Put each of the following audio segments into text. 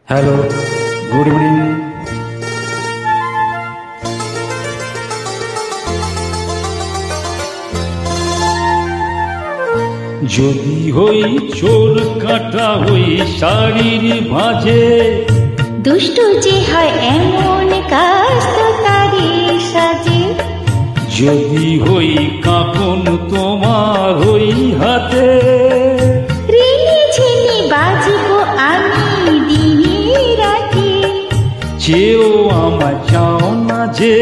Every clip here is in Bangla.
Hello, good evening. যদি হই চোর কাটা হই শাড়ির ভাঁজে, দুষ্ট যে হয় এমন কাজ তো তারই সাজে। যদি হই কাঁকন তোমার হই হাতে, রিনি ঝিনি বাজবো আমি দিনে রাতে। চেয়েও আমার চাও না যে,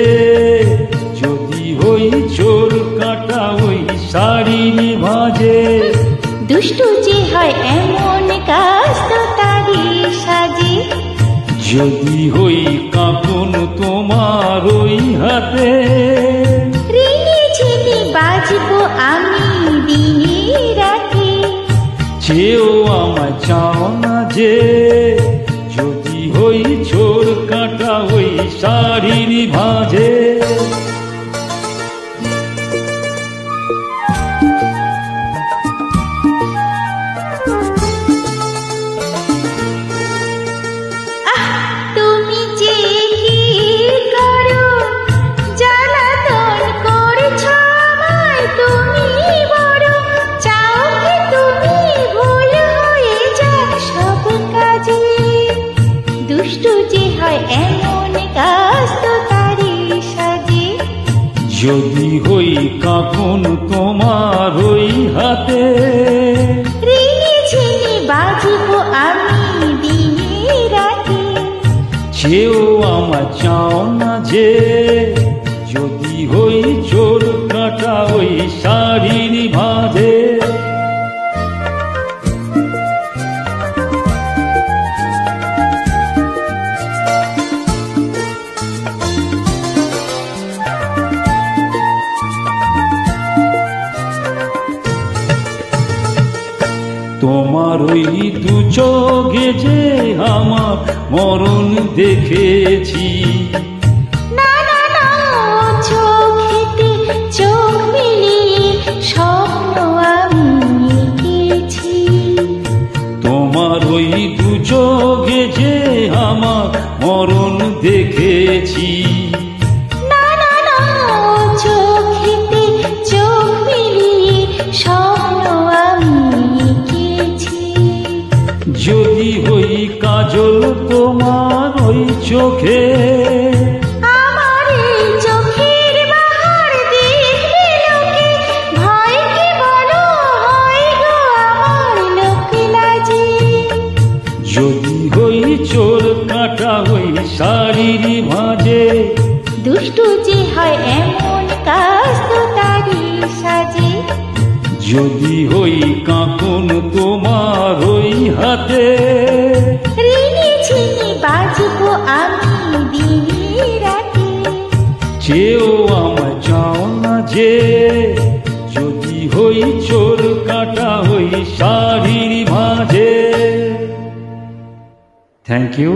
যদি হই চোর কাটা হই শাড়ির ভাঁজে। দুষ্ট যে হয় এমন কাজ তো তারই সাজে। যদি হই কাঁকন তোমার ওই হাতে, রিনি ঝিনি বাজবো আমি দিনে রাতে। চেয়েও আমার চাও না যে, যদি হই চোর কাটা ওই শাড়ির ভাঁজে। তুমি যে কি করো, জ্বালাতন করছো আমায় তুমি বড়। চাও কি তুমি ভুল হয়ে যাক সব কাজে। দুষ্ট যে হয় এমন কাজ তো তারই সাজে। যদি হই কাঁকন তোমার ওই হাতে, রিনি ঝিনি বাজবো আমি দিনে রাতে। চেয়েও আমার চাও না যে, যদি হই চোর কাটা ওই শাড়ির ভাঁজে। তোমার ওই দু চোখে যে আমার মরণ দেখেছি। না না না, চোখেতে চোখ মিলিয়ে স্বপ্ন আমি এঁকেছি। তোমার ওই দু চোখে যে আমার মরণ দেখেছি। না না না, চোখেতে চোখ মিলিয়ে স্বপ্ন আমি এঁকেছি। যদি হই কাজল তোমার ওই চোখে, আমার এই চোখের বাহার দেখবে লোকে। ভয় কি বলো হয় গো আমার লোক লাজে। যদি হই চোর কাটা হই শাড়ির ভাঁজে। দুষ্ট যে হয় এমন কাজ তো তারই সাজে। যদি হই কাঁকন তোমার ওই হাতে, রিনি ঝিনি বাজবো আমি দিনে রাতে। চেয়েও আমার চাও না যে, যদি হই চোর কাটা হই শাড়ির ভাঁজে। Thank you.